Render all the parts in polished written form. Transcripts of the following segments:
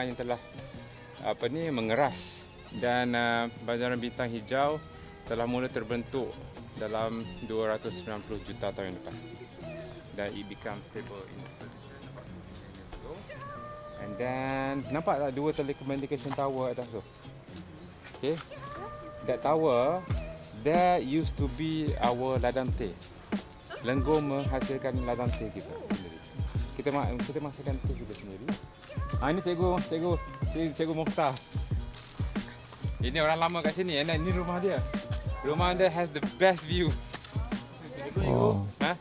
DERMA yang telah mengeras, dan bajaran bintang hijau telah mula terbentuk dalam 290 juta tahun yang lepas, dan it becomes stable in this position about 10 years ago. And then nampak tak dua telecommunication tower atas tu? Okay, that tower that used to be our ladang teh. Lenggong menghasilkan ladang teh kita sendiri. Kita menghasilkan teh kita sendiri. Ini cikgu Mokhtar. Ini orang lama kat sini. Ini rumah dia. Rumah dia has the best view. Oh. Ha?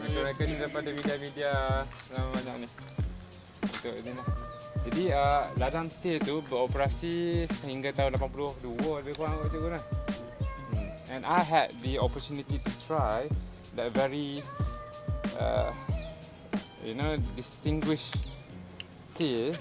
Mereka ni daripada media-media banyak ni. Untuk ini lah. Jadi ladang teh tu beroperasi sehingga tahun 82 lebih kurang macam lah. And I had the opportunity to try that very distinguished tea.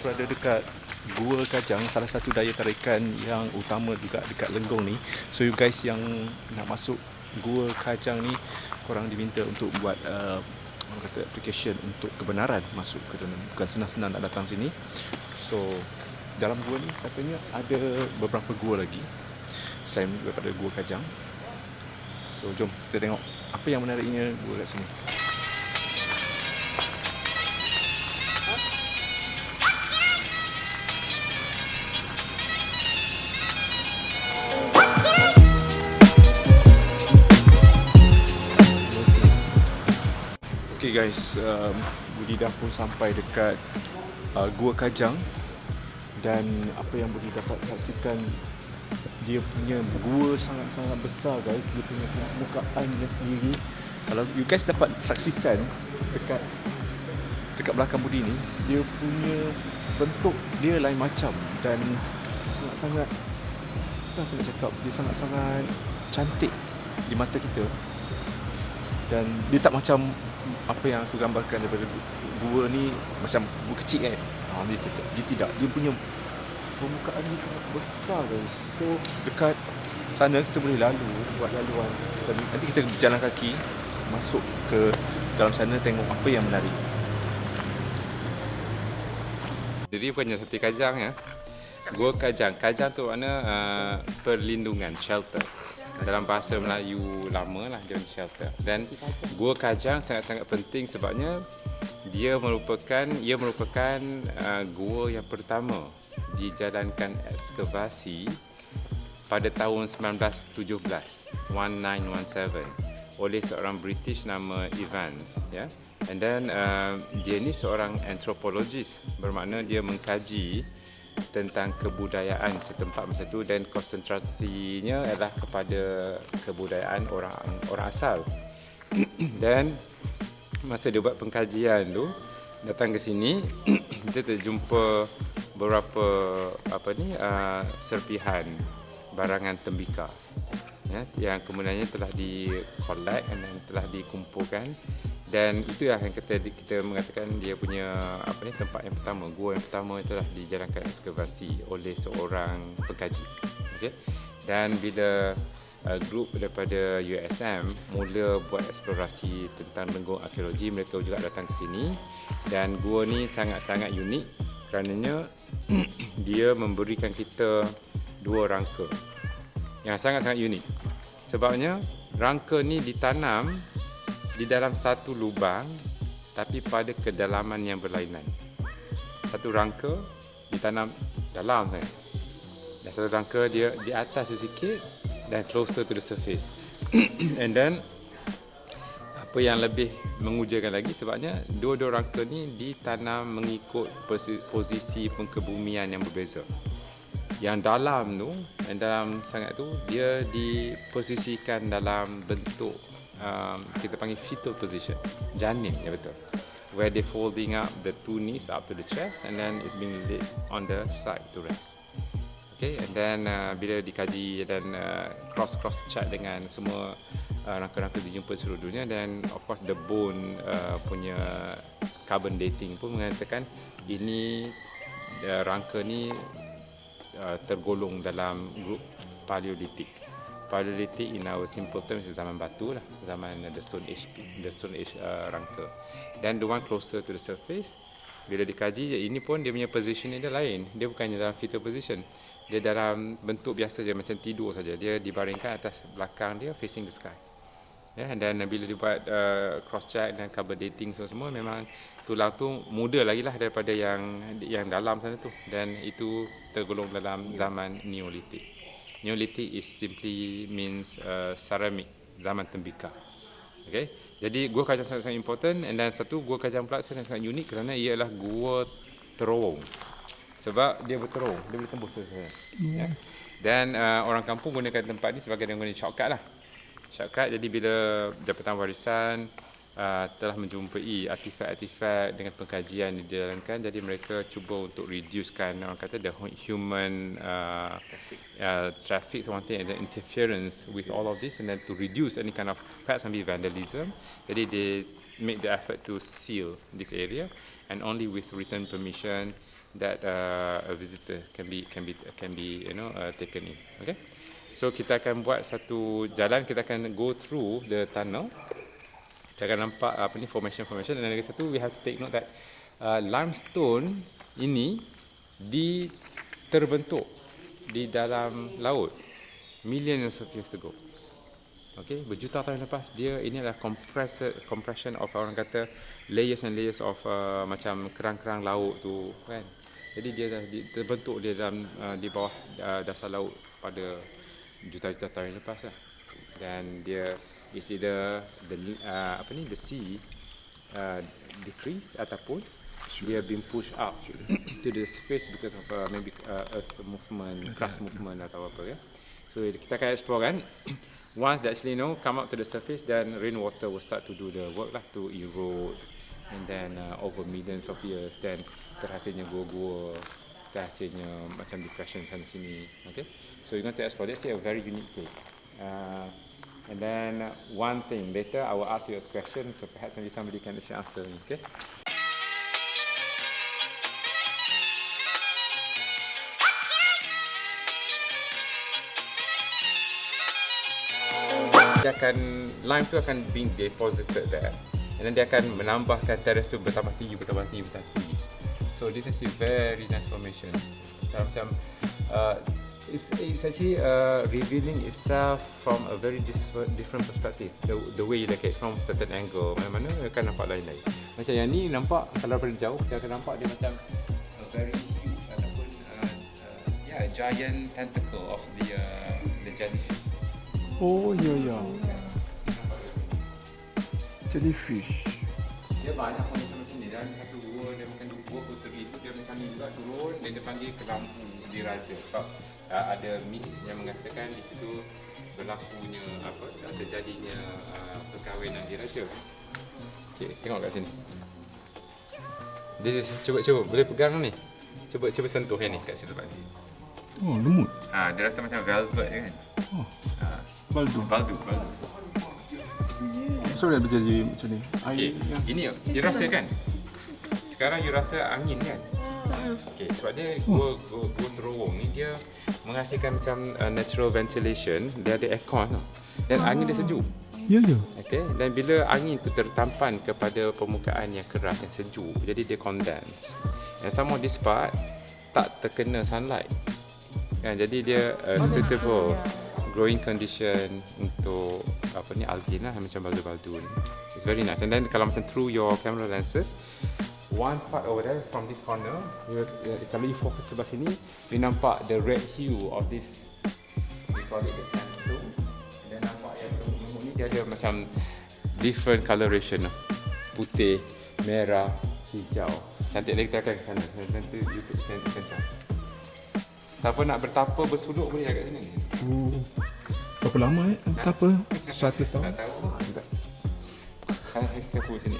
Berada dekat Gua Kajang, salah satu daya tarikan yang utama juga dekat Lenggong ni. So you guys yang nak masuk Gua Kajang ni, korang diminta untuk buat application untuk kebenaran masuk ke dalam. Bukan senang-senang nak datang sini. So dalam gua ni katanya ada beberapa gua lagi selain daripada Gua Kajang. So jom kita tengok apa yang menariknya gua kat sini. Okay guys, Budi dah pun sampai dekat Gua Kajang, dan apa yang Budi dapat saksikan, dia punya gua sangat-sangat besar guys. Dia punya permukaannya sendiri, kalau you guys dapat saksikan dekat belakang Budi ni, dia punya bentuk dia lain macam, dan sangat-sangat, apa nak cakap, dia sangat-sangat cantik di mata kita. Dan dia tak macam apa yang aku gambarkan daripada gua ni, macam gua kecil kan. Dia tidak. Dia punya permukaan ni sangat besar guys. So dekat sana kita boleh buat laluan. Nanti kita berjalan kaki masuk ke dalam sana, tengok apa yang menarik. Jadi bukannya seperti Kajang ya. Gua Kajang. Kajang tu makna perlindungan, shelter. Dalam bahasa Melayu lama lah dia shelter. Dan Gua Kajang sangat-sangat penting sebabnya dia merupakan gua yang pertama dijalankan ekskavasi pada tahun 1917 oleh seorang British nama Evans ya. And then dia ni seorang antropologis, bermakna dia mengkaji tentang kebudayaan setempat masa itu, dan konsentrasinya adalah kepada kebudayaan orang asal. Dan masa dia buat pengkajian tu, datang ke sini, kita terjumpa beberapa serpihan barangan tembikar ya, yang kemudiannya telah di-collect dan telah dikumpulkan. Dan itu yang kita mengatakan dia punya tempat yang pertama, gua yang pertama telah dijalankan ekskavasi oleh seorang pengkaji. Okay? Dan bila grup daripada USM mula buat eksplorasi tentang Lenggong arkeologi, mereka juga datang ke sini. Dan gua ni sangat-sangat unik kerananya dia memberikan kita dua rangka yang sangat-sangat unik. Sebabnya rangka ni ditanam di dalam satu lubang tapi pada kedalaman yang berlainan. Satu rangka ditanam dalam kan, dan satu rangka dia di atas sedikit dan closer to the surface. And then apa yang lebih mengujakan lagi sebabnya dua-dua rangka ni ditanam mengikut posisi pengkebumian yang berbeza. Yang dalam tu, yang dalam sangat tu, dia diposisikan dalam bentuk kita panggil fetal position, janin ya, betul. where they folding up the two knees up to the chest, and then it's being laid on the side to rest. Okay, and then bila dikaji dan cross check dengan semua rangka-rangka dijumpa seluruh dunia, dan of course the bone punya carbon dating pun mengatakan ini rangka ni tergolong dalam grup Paleolithic. Paleolithic in our simple terms is zaman batu lah, zaman the Stone Age rangka. Dan the one closer to the surface, bila dikaji, ini pun dia punya position dia lain. Dia bukannya dalam fetal position. Dia dalam bentuk biasa je, macam tidur saja. Dia dibaringkan atas belakang dia facing the sky. Dan bila dibuat cross check dan carbon dating semua, memang tulang tu muda lagi lah daripada yang dalam sana tu. Dan itu tergolong dalam zaman Neolithic. Neolithic is simply means ceramic, zaman tembikar. Okay? Jadi gua kajang sangat-sangat important, and dan satu gua kajang pula sangat unik kerana ia adalah gua terowong. Sebab dia berterowong, dia boleh tembus tu. Ya. Dan orang kampung gunakan tempat ni sebagai dengan shortcut lah. Shortcut, jadi bila Jabatan Warisan telah menjumpai artifak-artifak dengan pengkajian yang dijalankan, jadi mereka cuba untuk reducekan, orang kata, the human traffic, something, and the interference with all of this, and then to reduce any kind of perhaps maybe vandalism. Jadi they make the effort to seal this area, and only with written permission that a visitor can be taken in. Okay, so kita akan buat satu jalan, kita akan go through the tunnel. Kita akan nampak formation, dan lagi satu, we have to take note that limestone ini terbentuk di dalam laut millions of years ago. Okay, berjuta tahun lepas. Ini adalah compression of, orang kata, layers and layers of macam kerang-kerang laut tu kan. Jadi dia dah terbentuk di dalam di bawah dasar laut pada juta-juta tahun lepas lah. Dan dia is either the sea decrease ataupun dia being pushed up to the surface because of maybe earth movement, crust movement atau apa ya. So kita akan explore kan. Once they actually come up to the surface, then rainwater will start to do the work lah, to erode, and then over millions of years, then terhasilnya gua-gua, terhasilnya macam depression sana sini. Okay, so you're going to explore this. It's a very unique place. And then one thing, later I will ask you a question, so perhaps maybe somebody can actually answer me. Okay. Lime tu akan being deposited there, and then dia akan menambahkan terrace tu bertambah tinggi. So this is a very nice formation. Macam it's actually revealing itself from a very different perspective. The way you look at it from certain angle, mana-mana akan nampak lain-lain. Macam yang ni nampak, kalau dari jauh dia akan nampak dia macam a very huge ataupun a giant tentacle of the jellyfish. Oh ya. Jellyfish. Dia banyak macam ni. Dan satu gua dia makan dua puteri itu, dia macam ni juga turun, dan dia panggil kelampu diraja. Sebab ada myth yang mengatakan di situ berlakunya terjadinya perkahwinan diraja. Okay, tengok kat sini. This is, cuba boleh pegang ni. Cuba sentuh yang ni kat situ tadi. Oh, lemut. Dia rasa macam velvet kan. Oh. Baldu. Sorry ada jadi macam ni. Okay. Ini you rasa kan? Sekarang you rasa angin kan? Okay, sebab dia gua terowong ni, dia menghasilkan macam natural ventilation. Dia ada aircon tau. Dan angin dia sejuk. Ya. Okay, dan bila angin tu tertampan kepada permukaan yang keras, yang sejuk, jadi dia condense. And some of this part tak terkena sunlight. Jadi dia suitable growing condition untuk algae lah, macam baldu-baldu ni. It's very nice. And then kalau macam through your camera lenses, one part over there from this corner, kalau you focus sebelah sini, you nampak the red hue of this, we call it the sandstone. And then nampak yang lumut ni dia ada macam different coloration, putih, merah, hijau. Cantik lagi, kita akan ke sana. Nanti you can try. Siapa nak bertapa bersuluk boleh kat sini. Berapa lama bertapa? 100 tahun? Tak tahu. Kita sini.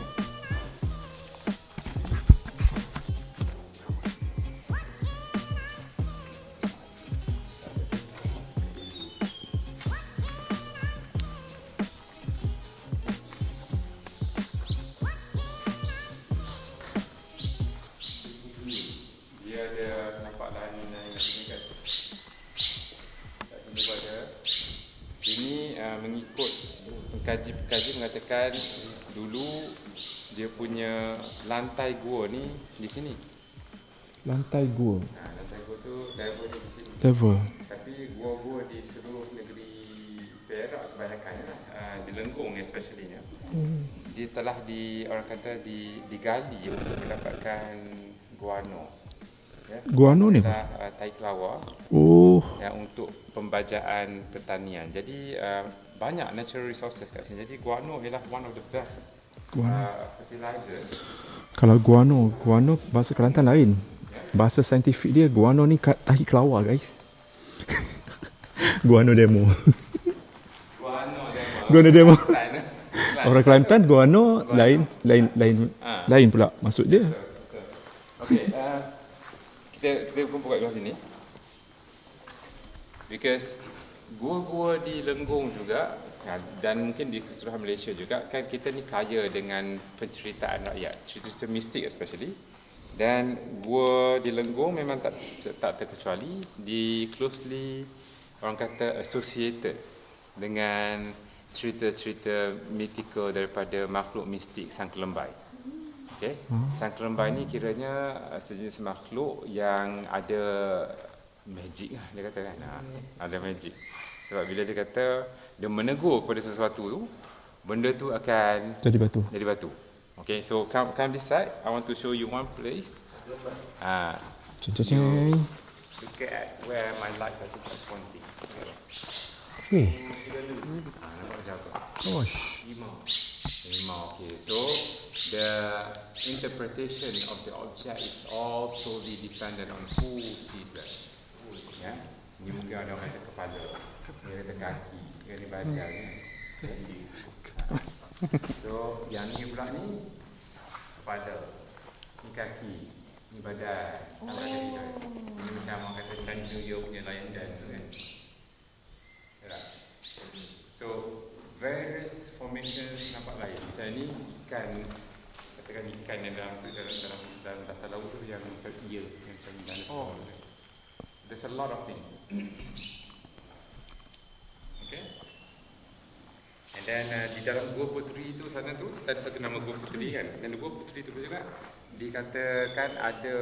dia ada nampak lahan macam ni kan. Kat sini pun ada. Ini mengikut pengkaji mengatakan dulu dia punya lantai gua ni di sini. Lantai gua. Lantai gua tu level dia di sini. Level. Tapi gua-gua di seluruh negeri Perak kebanyakan di Lenggong especially nya. Dia telah orang kata digali untuk mendapatkan guano. Ya. Guano ni apa? Tai kelawar. Oh. Untuk pembajaan pertanian. Jadi banyak natural resources kat sini. Jadi guano ialah one of the best fertilizers. Kalau guano bahasa Kelantan lain. Bahasa saintifik dia guano ni tahi kelawar guys. Guano demo. Guano demo. Orang Kelantan guano lain pula maksud dia. Okey, kita kumpul kat sini. Because gua-gua di Lenggong juga dan mungkin di keseluruhan Malaysia juga kan kita ni kaya dengan penceritaan rakyat, cerita-cerita mistik especially. Dan gua di Lenggong memang tak terkecuali di closely orang kata associated dengan cerita-cerita mythical daripada makhluk mistik sang kelembai. Okay? Sang kelembai ni kiranya sejenis makhluk yang ada magic lah dia kata kan. Ada magic. Sebab bila dia kata dia menegur kepada sesuatu tu, benda tu akan jadi batu. Okay, so come this side. I want to show you one place. Ceng. Look at where my lights are pointing. Weh. Nampak macam apa? Gosh. Limau. Okay, so the interpretation of the object is all solely dependent on who sees that. Ya, ni mungkin ada orang kata kepala, dia kata kaki, dia kata badan kan. So yang ni pula ni kepala, ni kaki, ni badan. Ini macam orang kata Chinese New Year punya lion dance tu kan. So various formations nampak lain. Macam ni ikan, katakan ikan yang dalam dasar laut tu yang macam ear, yang macam dinosaur. There's a lot of things. Okay. And then di dalam Gua Puteri tu sana tu ada satu nama Gua Puteri kan. Dan Gua Puteri tu juga dikatakan ada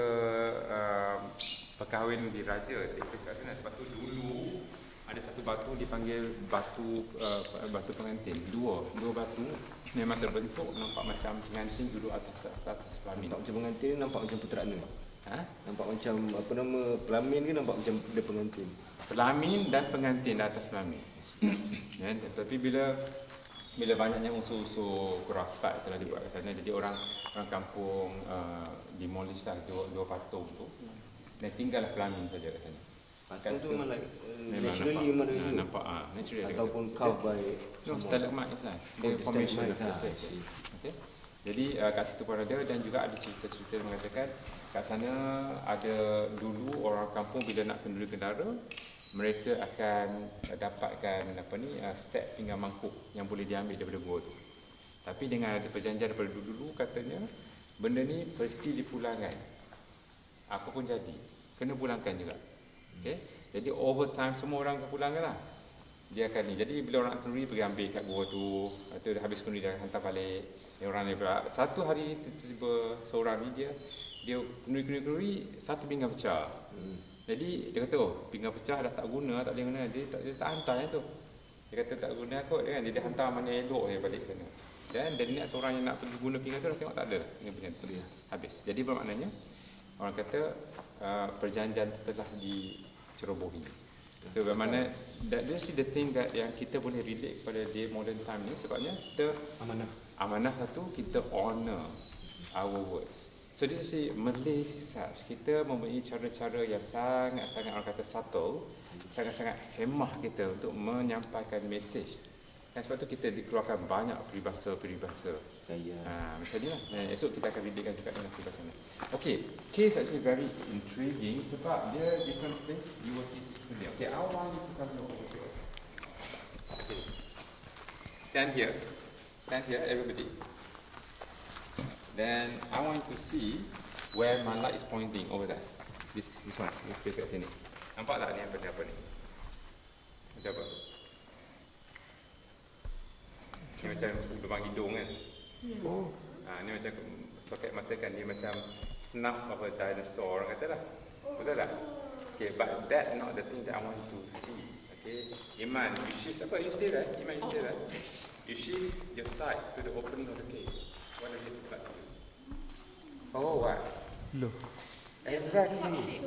perkahwinan di raja. Sebab tu dulu ada satu batu dipanggil batu pengantin. Dua batu memang terbentuk nampak macam pengantin duduk atas pelamin. Nampak macam pengantin, nampak macam puterana. Nampak macam apa nama pelamin ke nampak macam dia pengantin. Pelamin dan pengantin di atas pelamin. Ya, tapi bila banyaknya unsur-unsur khurafat telah dibuat ke sana, jadi orang kampung demolish lah dua patung tu dan tinggallah pelamin saja kat sana. Patung tu memang like naturally memang nampak natural ataupun carved by stalagmites lah. Dia formation lah. Okay. Jadi kat situ pun ada dan juga ada cerita-cerita yang mengatakan kat sana ada dulu orang kampung bila nak kenduri kendara mereka akan dapatkan set pinggan mangkuk yang boleh diambil daripada gua tu. Tapi dengan ada perjanjian daripada dulu katanya benda ni mesti dipulangkan. Apa pun jadi kena pulangkan juga. Okay? Jadi over time semua orang akan pulangkan lah. Dia akan ni. Jadi bila orang kenduri pergi ambil kat gua tu, atau dah habis kenduri dia hantar balik. Orang ni pula satu hari tiba-tiba seorang ni dia kenduri satu pinggan pecah. Jadi dia kata pinggan pecah dah tak guna, tak boleh guna, dia tak hantar yang tu. Dia kata tak guna kot kan, dia hantar mana elok dia balik sana. Dan dia niat seorang yang nak pergi guna pinggan tu dah tengok tak ada dah pinggan pecah tu. Habis. Jadi bermaknanya orang kata perjanjian telah dicerobohi. So bermakna this is the thing that yang kita boleh relate kepada di modern time ni sebabnya kita amanah satu, kita honor our words. So dia si Malay such, kita mempunyai cara-cara yang sangat-sangat orang kata subtle, sangat-sangat hemah kita untuk menyampaikan mesej. Dan sebab tu kita dikeluarkan banyak peribahasa. Macam ni lah. Esok kita akan relatekan juga dengan peribahasa ni. Okay, case actually very intriguing sebab dia different place, you will see differently. Okay, I want you to come over here. Okay, stand here everybody. Then I want to see where my light is pointing over there. This one, this paper kat sini. Nampak tak ni apa ni? Macam apa? Ni macam lubang hidung kan? Oh. Ni macam soket mata kan, dia macam snout of a dinosaur orang kata lah. Betul tak? Okay, but that not the thing that I want to see. Okay, Iman, you shift apa? You stay right? Iman, you stay right? You shift your side to the opening of the cave. What does it look like to you? Oh, what? Look. Exactly.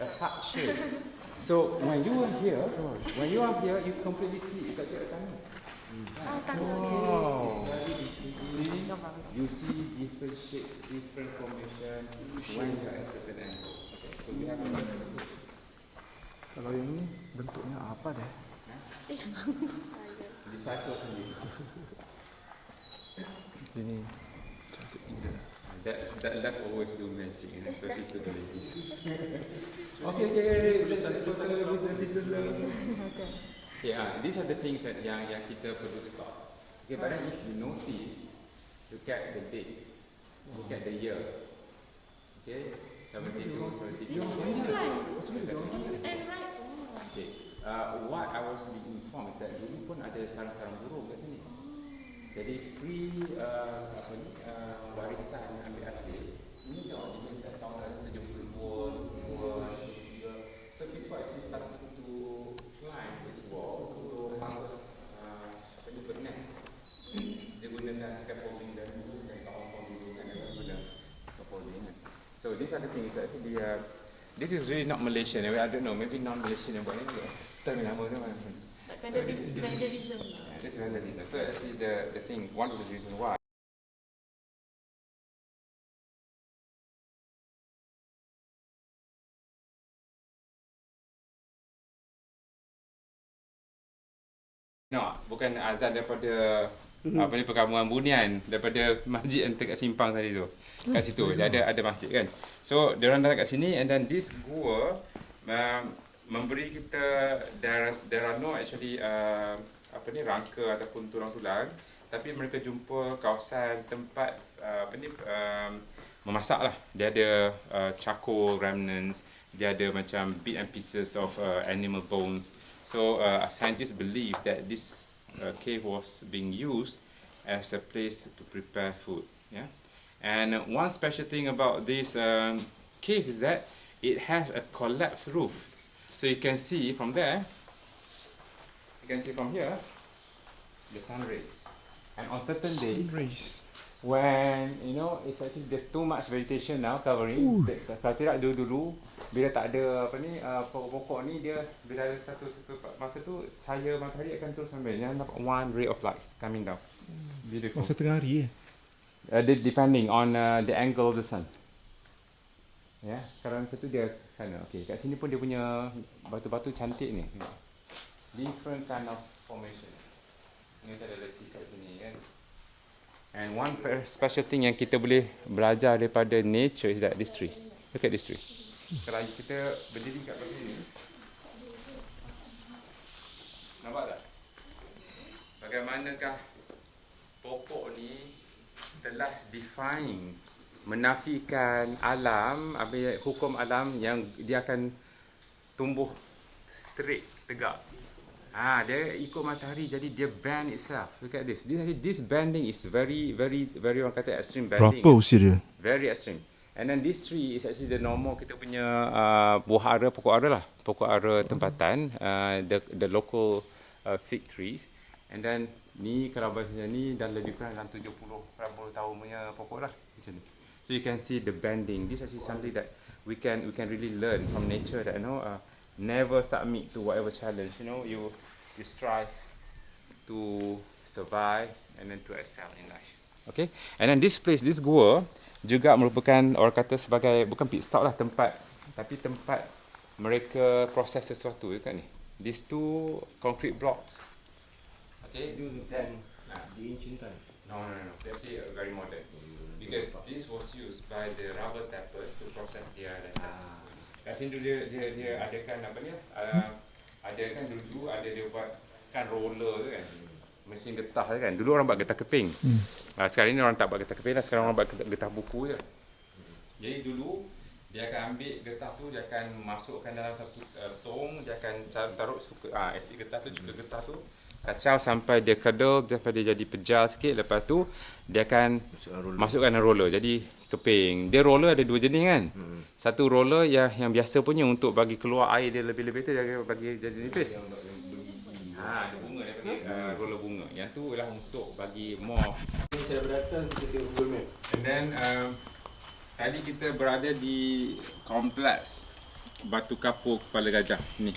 A heart shape. So when you are here, you completely see it's actually a tunnel. Wow. See, you see different shapes, different formation when you are at certain angle. Okay, so we have a Kalau yang ni bentuknya apa dah? decipher sendiri. Ini cantik gila. That left always do magic, especially to the ladies. Okay. These are the things that yang kita perlu stop. Okay, but then if you notice, look at the date, look at the year. Okay, 72. Okay, what I was being informed is that dulu pun ada sarang-sarang burung kat sini. Jadi warisan ambil alih ini dah dimulai tahun 72. So people actually started to climb this wall untuk masuk bernest. Dia gunakan scaffolding dan kawan-kawan dulu kan dia guna scaffolding. So these are the things that this is really not Malaysian. I don't know, maybe non-Malaysian yang buat ni. Tak tahu nama dia mana. Vandalism. This is vandalism. So actually the thing, one of the reasons why bukan azan daripada apa ni perkampungan Bunian, daripada masjid yang dekat simpang tadi tu. Kat situ ada masjid kan. So dia orang datang kat sini and then this gua memberi kita there are no actually rangka ataupun tulang-tulang, tapi mereka jumpa kawasan tempat memasak lah. Dia ada charcoal remnants, dia ada macam bit and pieces of animal bones. So scientists believe that this cave was being used as a place to prepare food. Yeah, and one special thing about this cave is that it has a collapsed roof. So you can see from there, you can see from here, the sun rays. And on certain days, when it's actually there's too much vegetation now covering. Kalau tidak dulu bila tak ada pokok-pokok ni, dia bila ada satu masa tu cahaya matahari akan terus sampai jangan dapat one ray of light coming down. Masa tengah hari Depending on the angle of the sun. Ya, sekarang satu dia sana. Okey, kat sini pun dia punya batu-batu cantik ni. Different kind of formation. Ini ada lettuce kat sini kan. And one special thing yang kita boleh belajar daripada nature is that this tree. Look at this tree. Kalau kita berdiri kat begini, nampak tak? Bagaimanakah pokok ni telah define, menafikan alam, hukum alam yang dia akan tumbuh straight, tegak. Dia ikut matahari, jadi dia bend itself. Look at this. This bending is very orang kata extreme bending. Berapa usia dia? Very extreme. And then this tree is actually the normal kita punya buah ara, pokok ara lah. Pokok ara tempatan, the local fig trees. And then ni kalau bahasanya ni dah lebih kurang dalam 70 tahun punya pokok lah. Macam ni. So you can see the bending. This is actually something that we can really learn from nature that never submit to whatever challenge. You strive to survive and then to excel in life. Okay, and then this place, this gua juga merupakan orang kata sebagai bukan pit stop lah, tempat mereka proses sesuatu dekat ni. These two concrete blocks. Okay, then di ancient time. no, they're actually very modern because this was used by the rubber tappers to process their letters. Kat sini dulu dia adakan apa ni? Ada kan dulu ada dia buat kan roller tu kan. Mesin getah tu kan. Dulu orang buat getah keping. Sekarang ni orang tak buat getah keping lah. Sekarang orang buat getah buku je. Jadi dulu Dia akan ambil getah tu, dia akan masukkan dalam satu tong, dia akan taruh asid getah tu, juga getah tu kacau sampai dia kedal, sampai dia jadi pejal sikit. Lepas tu dia akan masukkan roller. Jadi keping. Dia roller ada dua jenis kan. Satu roller yang biasa punya untuk bagi keluar air dia lebih-lebih tu, dia bagi jadi nipis. Ada bunga dia panggil roller bunga. Yang tu ialah untuk bagi more. Saya berdatang kita tengok Google Map. And then tadi kita berada di kompleks Batu Kapur Kepala Gajah ni.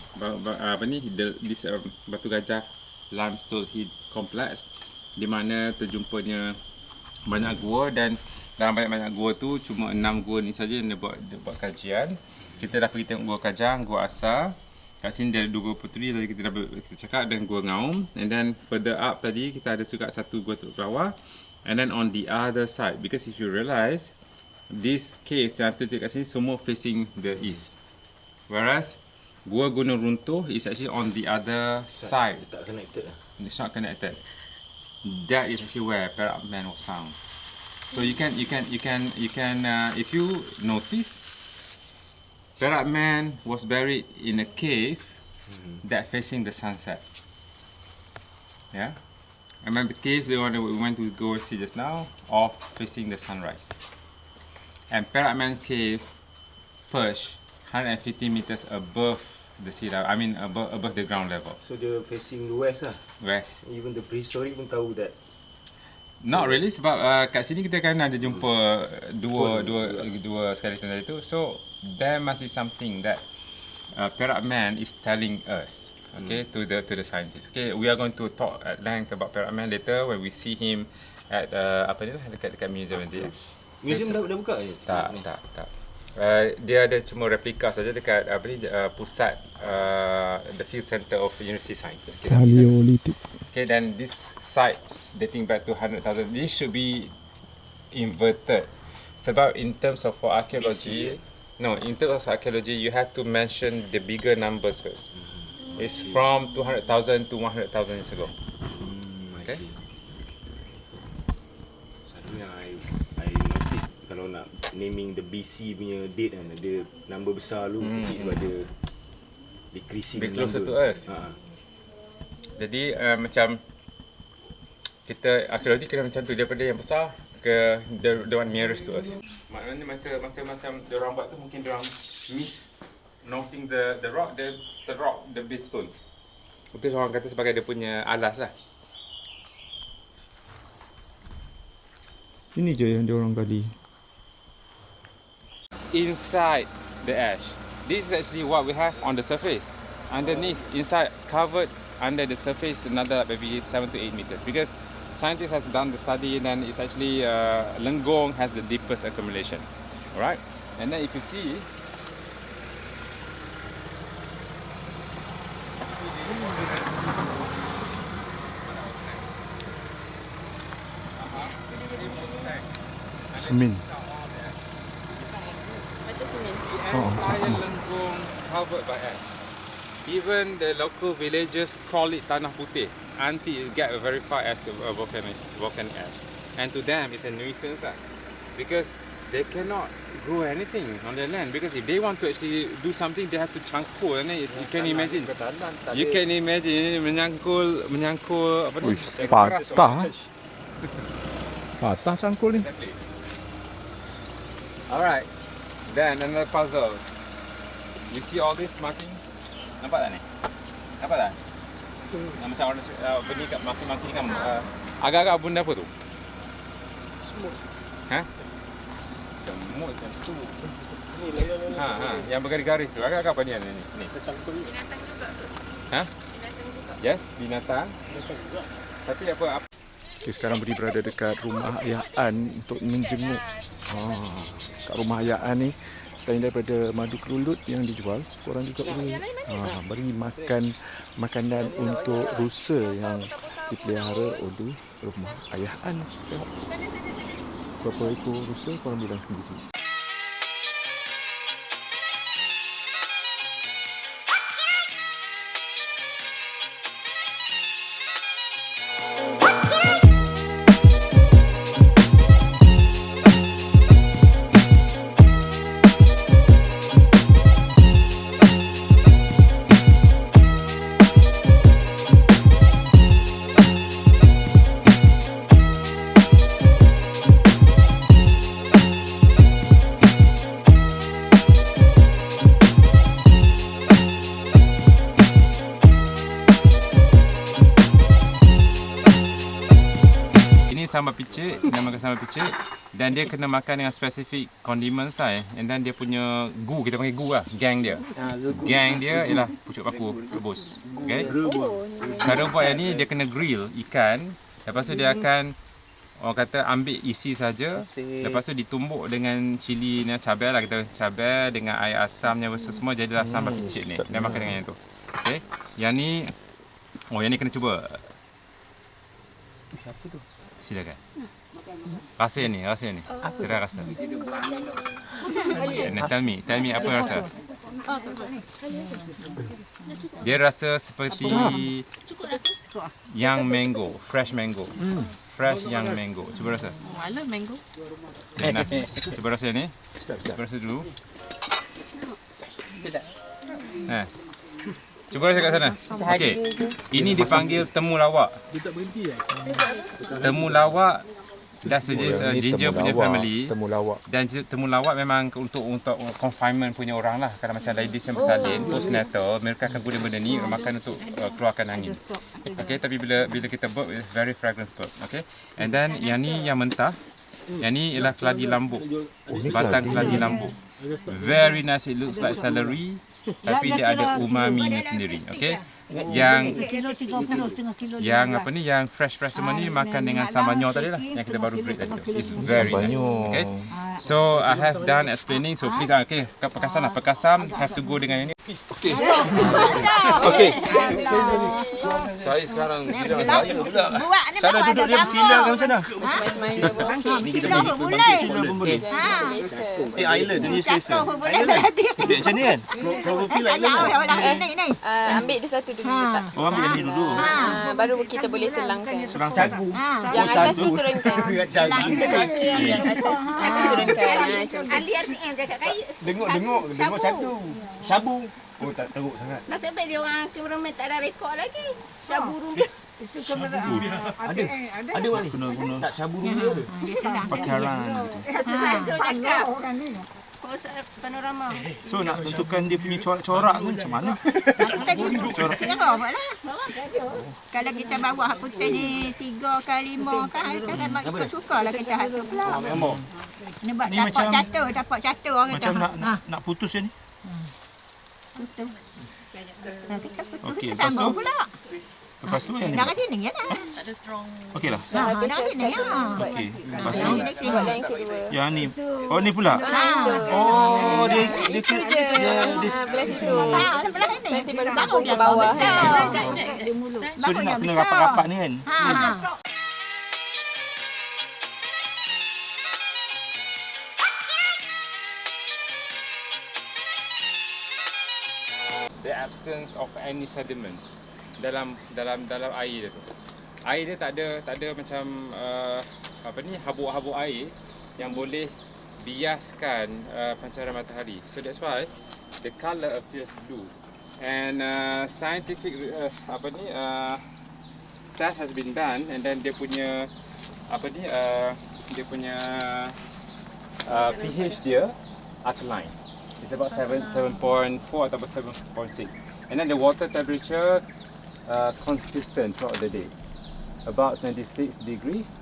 Batu Gajah Limestone Hill Complex, di mana terjumpanya banyak gua, dan dalam banyak-banyak gua tu cuma 6 gua ni saja yang dia buat kajian. Kita dah pergi tengok Gua Kajang, Gua Asar. Kat sini dia ada 2 gua puteri tadi kita cakap, dan Gua Ngaum. And then further up tadi kita ada juga satu gua Teluk Kelawar. And then on the other side, because if you realise, this caves yang tu kat sini semua facing the east. Whereas Gua Gunung Runtuh is actually on the other side. It's not connected lah. It's not connected. That is actually where Perak Man was found. So you can if you notice, Perak Man was buried in a cave that facing the sunset. Yeah, I remember the cave we went to go and see just now, off facing the sunrise. And Perak Man's cave perched 150 meters above the sea level. I mean above the ground level. So dia facing the west lah. West. Even the prehistoric pun tahu that. Not really, sebab kat sini kita kan ada jumpa dua skeleton tadi tu. So there must be something that Perak Man is telling us. Okay, to the scientists. Okay, we are going to talk at length about Perak Man later when we see him at dekat museum nanti. Museum dah buka je? Tak. Dia ada cuma replika saja dekat pusat the field center of University Science. Paleolithic. Okay, then this sites dating back to 100,000. This should be inverted. Sebab in terms of for archaeology, in terms of archaeology, you have to mention the bigger numbers first. It's from 200,000 to 100,000 years ago. Okay. Selalunya I notice kalau nak naming the BC punya date kan, ada number besar lu, kecil sebab dia decreasing Be number. closer to Earth. Jadi macam kita arkeologi kena macam tu, daripada yang besar ke the one nearest to Earth. Maknanya masa macam diorang buat tu, mungkin diorang miss knocking the rock, the base stone. Itu orang kata sebagai dia punya alas lah. Ini je yang diorang gali. Inside the ash. This is actually what we have on the surface. Underneath, inside, covered under the surface, another maybe 7 to 8 meters. Because scientists has done the study, and then it's actually Lenggong has the deepest accumulation. Alright? And then if you see, Semin. Macam semen. entire Lenggong covered by ash. Even the local villagers call it tanah putih until it get very far as the volcanic ash. And to them it's a nuisance lah, because they cannot grow anything on their land, because if they want to actually do something they have to cangkul, and then you can imagine. You can imagine menyangkul apa ni? Uish, patah. Patah cangkul ni. Exactly. Alright. Then another puzzle. You see all these markings? Nampak tak ni? Nampak tak? Macam orang bunyi kat marking kan agak-agak benda apa tu? Semut. Ha? Semut kan tu. Ni lah. Yang bergaris-garis tu. Agak-agak apa ni? Ni. Secangkul ni. Binatang juga tu. Ha? Binatang juga. Yes, binatang. Tapi apa? Okay, sekarang Budi berada dekat rumah ayah An untuk menjenguk. Kat rumah ayah An ni, selain daripada madu kelulut yang dijual, korang juga boleh beri makan makanan untuk rusa yang dipelihara oleh rumah ayah An. Tengok berapa ekor rusa, korang bilang sendiri. sambal picit, dan dia kena makan dengan specific condiments lah and then dia punya gu, kita panggil gu lah, gang dia ialah pucuk paku rebus. Okay? Cara buat yang ni dia kena grill ikan, lepas tu dia akan orang kata ambil isi saja, lepas tu ditumbuk dengan cili ni, cabai lah, kita cabai dengan air asamnya semua jadilah sambal picit ni. Dia makan dengan yang tu. Okay? Yang ni yang ni kena cuba. Silakan. Rasa yang ni. Kira rasa. Tell me apa rasa? Dia rasa seperti young mango, fresh mango. Fresh young mango. Cuba rasa. I love mango. Nah, cuba rasa ni. Cuba rasa dulu. Cuba rasa kat sana. Okey. Ini dipanggil temulawak. Dia tak berhenti Temulawak dah suggest ginger punya family. Temulawak. Dan temulawak memang untuk confinement punya orang lah. Kalau macam ladies yang bersalin, postnatal, mereka akan guna benda ni makan untuk keluarkan angin. Okay, tapi bila kita burp, it's very fragrant burp. Okay, and then yang ni yang mentah. Yang ni ialah keladi lambuk. Batang keladi lambuk. Very nice, it looks like celery. Tapi dia ada umami-nya sendiri. Okay, yang apa ni, yang fresh semua ni makan dengan sambanyo tadi lah, yang kita baru break tadi tu. It's very nice. Okay, so I have done explaining, so please okay, perkasam have to go dengan yang ni. Okay. Saya sekarang bilang saya pula. Cara duduk dia bersila ke macam mana? Ni kita boleh. Sila pun boleh. Island dia selesa. Macam ni kan? Cloverfield Island. Ambil dia satu dulu letak. Oh, ambil yang ni dulu. Baru kita boleh selangkan. Serang cagu. Yang atas tu turunkan. Yang atas cagu turunkan. Ali RTM cakap kayu. Dengar cagu. Shabu. Oh, tak teruk sangat. Nasib baik dia orang cameraman tak ada rekod lagi. Syabu rumah. Itu kamera. Ada wak ni? Guna. Tak shabu rumah ada. Pakaran. Itu saya cakap. Panorama. So nak tentukan dia punya corak tu macam mana? Kira buatlah. Kalau kita bawa haputan ni 3 ke 5 kan, kita sukalah kita hatu pula. Sebab dapat catur orang kata. Macam nak putus je ni? Putus. Okey, lepas tu yang ni. Darah sini ya lah. Okey lah. Darah sini ya. Okey. Lepas tu Buat yang kedua. yang ni. Oh ni pula. Oh dia Belah situ. Belah sini. Nanti baru sambung ke bawah. so dia nak kena rapat-rapat ni kan. The absence of any sediment dalam air dia tu. Air dia tak ada macam habuk-habuk air yang boleh biaskan pancaran matahari. So that's why the color appears blue. And scientific test has been done, and then dia punya pH dia alkaline. It's about 7.4 atau 7.6. And then the water temperature consistent throughout the day, about 26 degrees.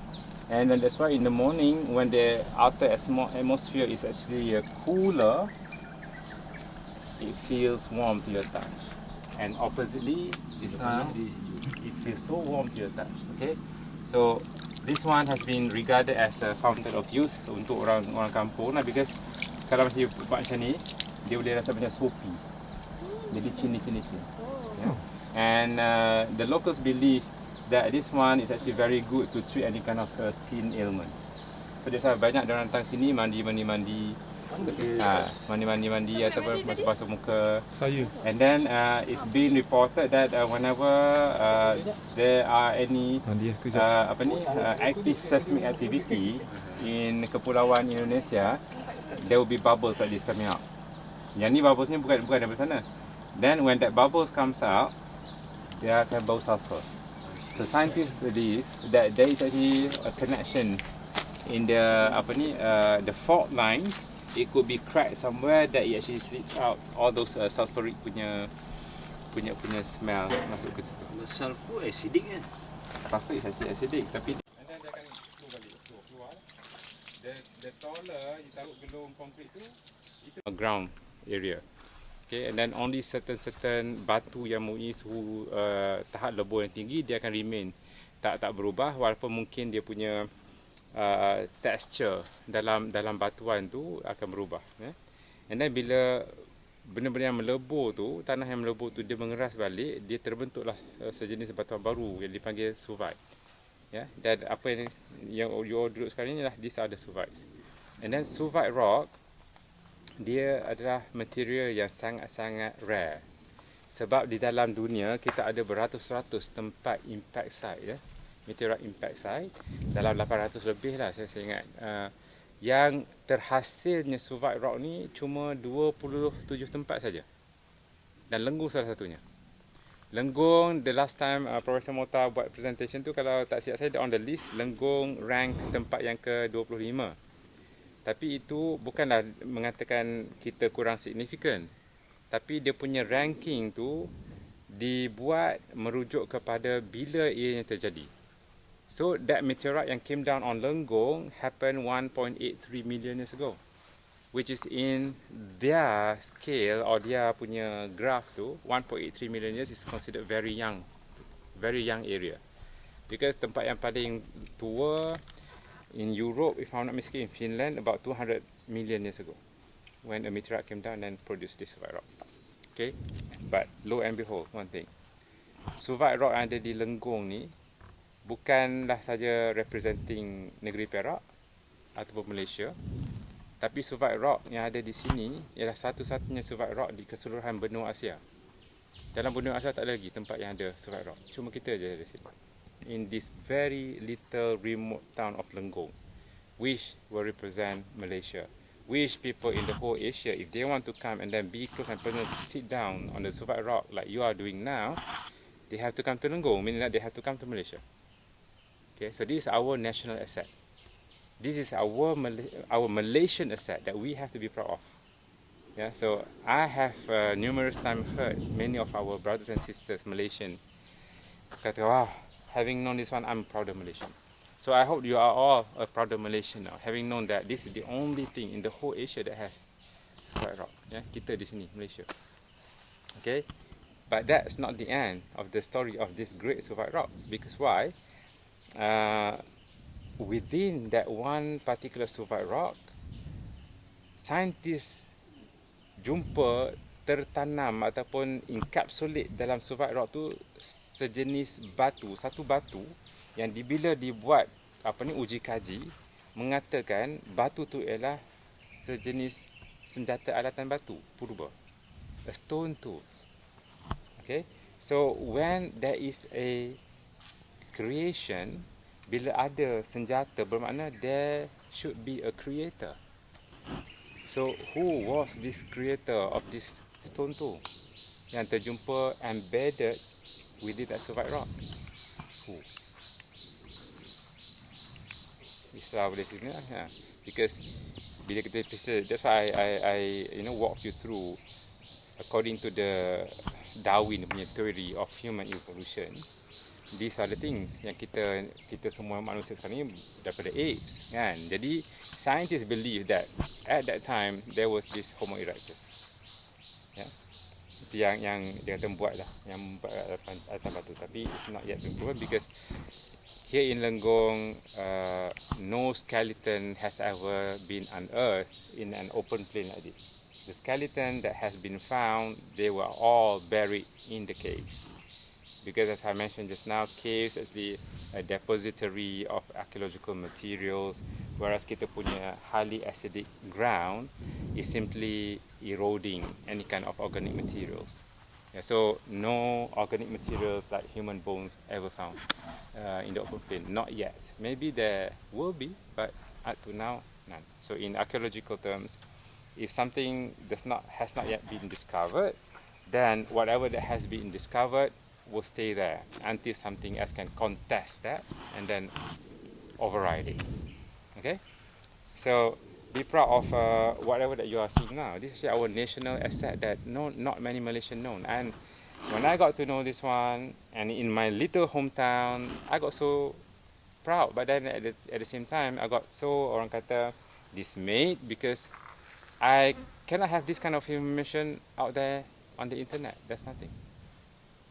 And then that's why in the morning, when the outer atmosphere is actually cooler, it feels warm to your touch. And oppositely, this one, it feels so warm to your touch. Okay, so this one has been regarded as a fountain of youth untuk orang kampung lah, because kalau macam buat macam ni, dia boleh rasa macam soapy. Jadi licin. Yeah. And the locals believe that this one is actually very good to treat any kind of skin ailment. So that's why banyak orang datang sini mandi ataupun basuh muka. Saya. And then it's been reported that whenever there are any active seismic activity in kepulauan Indonesia, there will be bubbles like this coming out. Yang ni bubbles ni bukan dari sana. Then when that bubbles comes out, dia akan bau sulfur. So scientists believe that there is actually a connection in the the fault line. It could be cracked somewhere that it actually slips out all those sulfuric punya smell masuk ke situ. Sulfur acidic kan? Sulfur is actually acidic, tapi the taller you taruh gelung konkrit tu, itu ground area. Okay, and then only certain batu yang mempunyai suhu tahap lebur yang tinggi dia akan remain tak berubah, walaupun mungkin dia punya texture dalam batuan tu akan berubah. And then bila benda-benda yang melebur tu, tanah yang melebur tu dia mengeras balik, dia terbentuklah sejenis batuan baru yang dipanggil sulfide. Dan apa yang you all duduk sekarang ni lah, these are the sulfides. And then sulfide rock, dia adalah material yang sangat-sangat rare. Sebab di dalam dunia kita ada beratus-ratus tempat impact site, meteorite impact site, dalam 800 lebih lah saya ingat. Yang terhasilnya sulfide rock ni cuma 27 tempat saja. Dan Lenggong salah satunya. Lenggong, the last time Profesor Mota buat presentation tu, kalau tak silap saya, on the list, Lenggong rank tempat yang ke-25. Tapi itu bukanlah mengatakan kita kurang signifikan. Tapi dia punya ranking tu dibuat merujuk kepada bila ianya terjadi. So that meteorite yang came down on Lenggong happened 1.83 million years ago. Which is in their scale or dia punya graph tu, 1.83 million years is considered very young area. Because tempat yang paling tua in Europe, if I'm not mistaken, in Finland, about 200 million years ago, when a meteorite came down and produced this sulfide rock. Okay, but lo and behold, one thing, sulfide rock yang ada di Lenggong ni bukanlah saja representing negeri Perak ataupun Malaysia, tapi sulfide rock yang ada di sini ialah satu-satunya sulfide rock di keseluruhan benua Asia. Dalam benua Asia tak ada lagi tempat yang ada sulfide rock, cuma kita je di sini. In this very little remote town of Lenggong, which will represent Malaysia, which people in the whole Asia, if they want to come and then be close and personal, sit down on the sulfide rock like you are doing now, they have to come to Lenggong, meaning that they have to come to Malaysia. Okay, so this is our national asset. This is our Malaysian asset that we have to be proud of. Yeah, so I have numerous times heard many of our brothers and sisters Malaysian kata, wow, having known this one, I'm proud of Malaysian. So I hope you are all a proud of Malaysian now, having known that this is the only thing in the whole Asia that has sulfide rock. Yeah, kita di sini, Malaysia. Okay, but that's not the end of the story of this great sulfide rocks. Because why? Within that one particular sulfide rock, scientists jumpa tertanam ataupun encapsulate dalam sulfide rock tu sejenis batu, satu batu yang bila dibuat uji kaji, mengatakan batu tu ialah sejenis senjata alatan batu purba, a stone tool. Okay, so when there is a creation, bila ada senjata, bermakna there should be a creator. So who was this creator of this stone tool yang terjumpa embedded within that sulfide rock? Who? Bisa boleh sini lah. Because bila kita that's why I walk you through according to the Darwin punya theory of human evolution. These are the things yang kita semua manusia sekarang ni daripada apes, kan? Jadi scientists believe that at that time there was this Homo erectus. Ya. Itu yang dia kata buat lah, yang buat atas batu, tapi it's not yet been proven because here in Lenggong no skeleton has ever been unearthed in an open plain like this. The skeleton that has been found, they were all buried in the caves. Because as I mentioned just now, caves is actually a depository of archaeological materials, whereas kita punya highly acidic ground is simply eroding any kind of organic materials. Yeah, so no organic materials like human bones ever found in the open plain, not yet. Maybe there will be, but up to now, none. So in archaeological terms, if something has not yet been discovered, then whatever that has been discovered will stay there until something else can contest that and then override it. Okay, so be proud of whatever that you are seeing now. This is our national asset that not many Malaysians know. And when I got to know this one, and in my little hometown, I got so proud. But then at the same time, I got so, orang kata, dismayed because I cannot have this kind of information out there on the internet. That's nothing.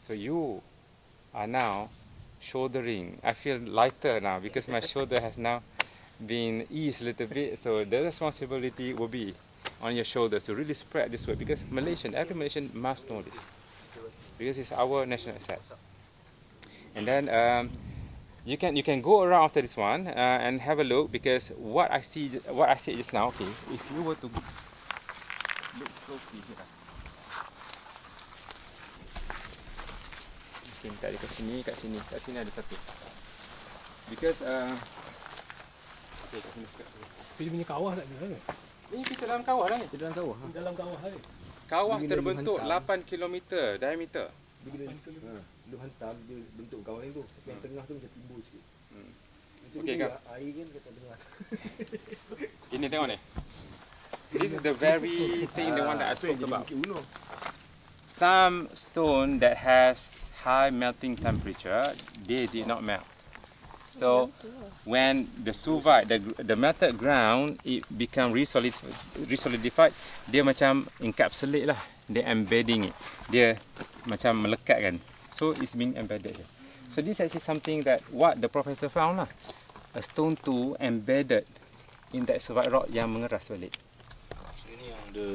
So you are now shouldering. I feel lighter now because my shoulder has now been eased a little bit. So the responsibility will be on your shoulders to really spread this word, because every Malaysian must know this, because it's our national asset. And then you can go around after this one and have a look, because what I said just now. Okay, if you were to look closely here. Okay, tak ada kat sini ada satu. Because okay, kat sini. Dia punya kawah tak ada kan? Ini kita dalam kawah lah ni. Di dalam kawah. Dalam kawah hari. Kawah Bila terbentuk dia hantar. 8 km diameter. Dia hantar, dia bentuk kawan yang tu. Yang tengah tu macam timbul sikit. Macam Okey, ni Kak. air kan kata dengar. Ini tengok ni. This is the very thing, the one that I spoke about. Some stone that has high melting temperature, they did not melt. So when the sulfide, the melted ground, it become resolidified, dia macam encapsulate lah, dia embedding it, dia macam melekat kan. So it's being embedded here. So this is actually something that what the professor found lah, a stone tool embedded in that sulfide rock yang mengeras balik. Ini yang ada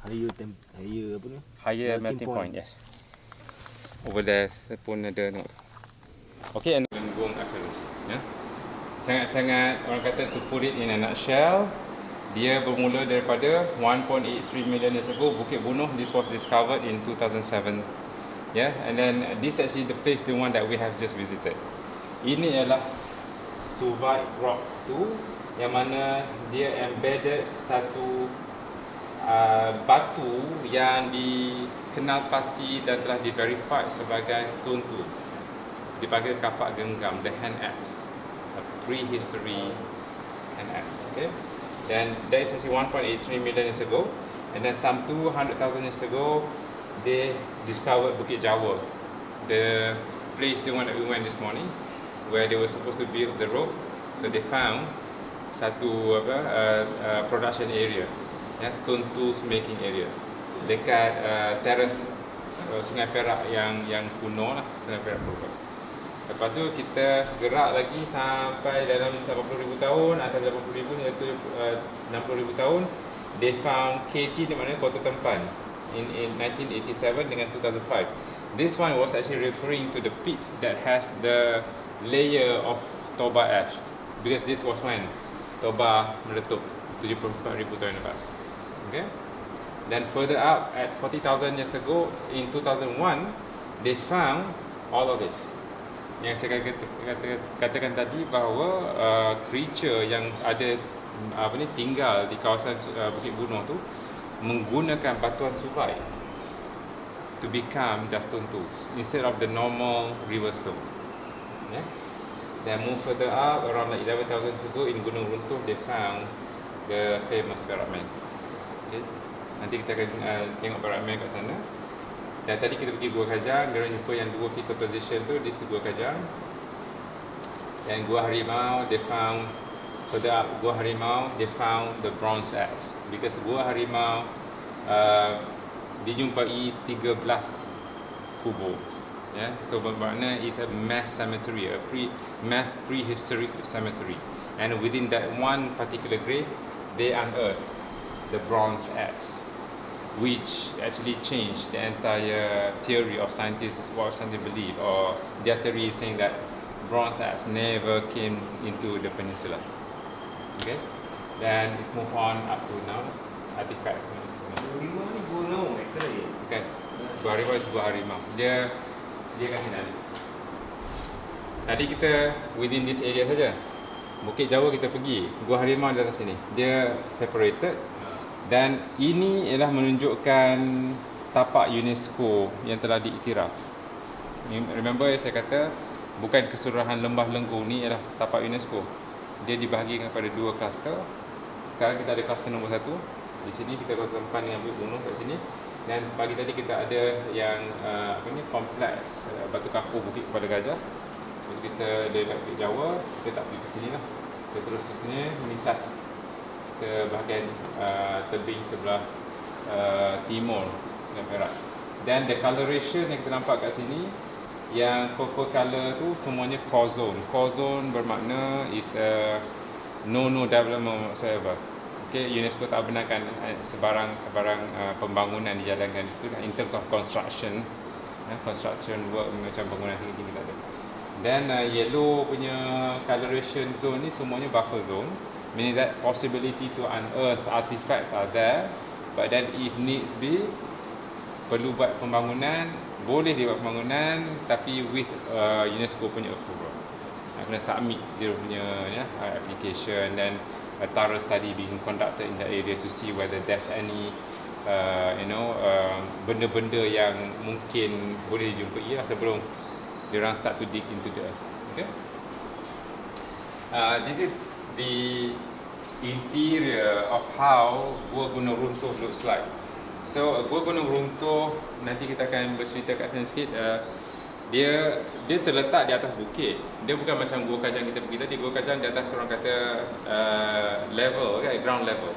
higher apa ni? Higher melting point, yes. Over there pun ada tengok. Okay, and Lenggong archaeology, ya. Sangat-sangat orang kata, to put it in a nutshell, dia bermula daripada 1.83 million years ago, Bukit Bunuh. This was discovered in 2007. Yeah, and then this actually the place, the one that we have just visited. Ini adalah sulfide rock tu, yang mana dia embedded satu batu yang dikenal pasti dan telah di-verified sebagai stone tool. Dipanggil kapak genggam, the hand axe, a prehistory hand axe. Okay, then that is actually 1.83 million years ago, and then some 200,000 years ago, they discovered Bukit Jawa, the place, the one that we went this morning, where they were supposed to build the road. So they found satu production area, stone tools making area, dekat teras Sungai Perak yang kuno lah, Sungai Perak Purba. Lepas tu kita gerak lagi sampai dalam 80,000 tahun, atau 80,000 ni iaitu 60,000 tahun. They found KE-2 di mana Kota Tempan in 1987 dengan 2005. This one was actually referring to the pit that has the layer of toba ash, because this was when toba meletup 74,000 tahun lepas. Okay. Then further up at 40,000 years ago in 2001, they found all of this. Yang saya katakan tadi bahawa creature yang ada tinggal di kawasan Bukit Bunuh tu menggunakan batuan sulfide to become the stone tools instead of the normal river stone. Yeah. Then move further up around like 11,000 years ago in Gunung Runtuh, they found the famous Perak Man. Okay. Nanti kita akan tengok Perak Man kat sana. Dan tadi kita pergi Gua Kajang, kita jumpa yang dua fetal position tu di Gua Kajang. Dan Gua Harimau, they found further up Gua Harimau, they found the bronze axe, because Gua Harimau dijumpai 13 kubur. Yeah, so bermakna is a mass cemetery, mass prehistoric cemetery, and within that one particular grave, they unearthed the bronze axe, which actually changed the entire theory of scientists, what scientists believe, or their theory is saying that bronze axe never came into the peninsula. Okay, then it move on up to now, artifacts. Harimau ni gunung Kan, Gua Harimau is Gua Harimau. Dia kat sini tadi. Tadi kita within this area saja. Bukit Jawa kita pergi, Gua Harimau di atas sini. Dia separated. Dan ini ialah menunjukkan tapak UNESCO yang telah diiktiraf. Remember saya kata bukan keseluruhan lembah Lenggong ni ialah tapak UNESCO. Dia dibahagikan kepada dua kluster. Sekarang kita ada kluster nombor 1. Di sini kita Kota Tempan dengan Bukit Bunuh kat sini. Dan pagi tadi kita ada yang kompleks Batu Kapur Bukit Kepada Gajah. Jadi kita ada Bukit Jawa, kita tak pergi ke sini lah. Kita terus ke sini, melintas kita bahagian tebing sebelah timur dan Perak. Dan the coloration yang kita nampak kat sini, yang purple color tu semuanya core zone. Core zone bermakna is no development whatsoever. Okay, UNESCO tak benarkan sebarang pembangunan dijalankan di situ in terms of construction work macam bangunan tinggi tak ada. Dan yellow punya coloration zone ni semuanya buffer zone, meaning that possibility to unearth artifacts are there, but then if needs be perlu buat pembangunan, boleh dibuat pembangunan tapi with UNESCO punya approval. Kena submit dia punya application, dan a thorough study being conducted in the area to see whether there's any benda-benda yang mungkin boleh dijumpai sebelum diorang start to dig into the earth. Okay? This is the interior of how Gua Gunung Runtuh looks like. So Gua Gunung Runtuh, nanti kita akan bercerita kat sana sikit. Dia terletak di atas bukit. Dia bukan macam Gua Kajang kita pergi tadi. Gua Kajang di atas orang kata level, kan, ground level.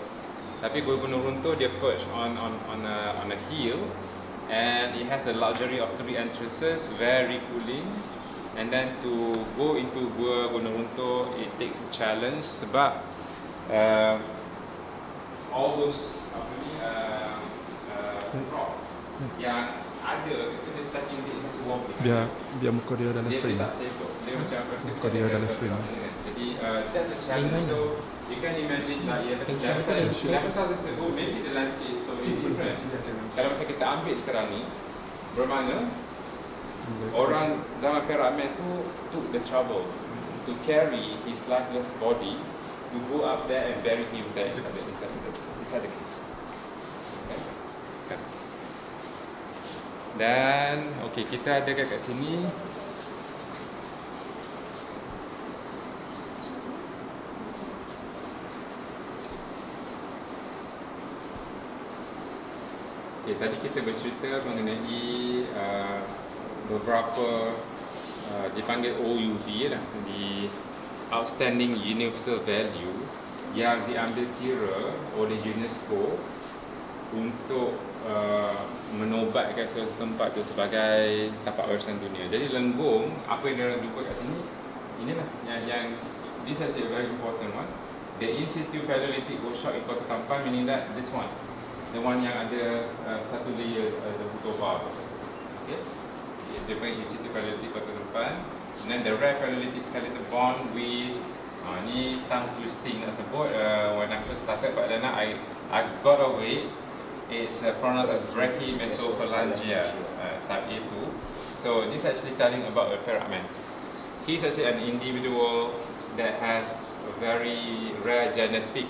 Tapi Gua Gunung Runtuh dia perch on a hill, and it has a luxury of 3 entrances, very cooling. And then to go into Gua Gunung Runtuh, it takes a challenge sebab all those rocks yang ada, so dia starting is wobbly. Biar muka dia dalam frame. Dia tak stable. Dia macam Muka dia dalam frame. Jadi that's a challenge. So you can imagine like 11,000 ago, maybe the landscape is totally different. Kalau macam kita ambil sekarang ni, bermakna orang zaman Perak tu took the trouble to carry his lifeless body to go up there and bury him there inside the cave. Okay. Dan okey, kita ada kat sini okey, tadi kita bercerita mengenai beberapa dipanggil OUV lah, di outstanding universal value yang diambil kira oleh UNESCO untuk menobatkan suatu tempat itu sebagai tapak warisan dunia. Jadi Lenggong, apa yang diorang jumpa kat sini, inilah yang this is a very important one. The in situ paleolithic workshop in Kota Tampan, meaning that this one, the one yang ada satu layer the buto bar. Okay, dia panggil in situ paleolithic Kota Tampan. And then the rare paleolithic skeleton bond with ni tongue twisting nak sebut when I first started, but then I got away. It's pronounced as brachymesophalangia, type A2. So this is actually telling about a Perak man. He's actually an individual that has a very rare genetic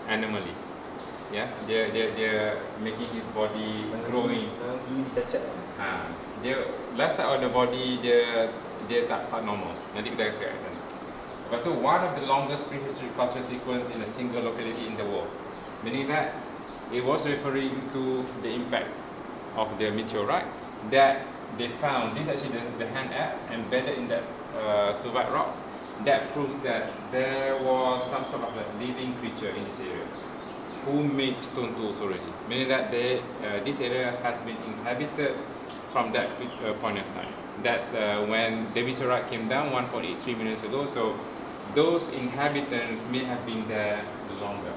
anomaly. Yeah, dia making his body growing. Dia left side of the body dia tak normal. Nanti kita akan cakap. Lepas tu, one of the longest prehistoric culture sequence in a single locality in the world, meaning that it was referring to the impact of the meteorite that they found. This is actually the hand apps embedded in that Suvite rocks. That proves that there was some sort of a living creature in this area who made stone tools already. Meaning that this area has been inhabited from that point of time. That's when the meteorite came down 1.83 million years ago. So those inhabitants may have been there longer.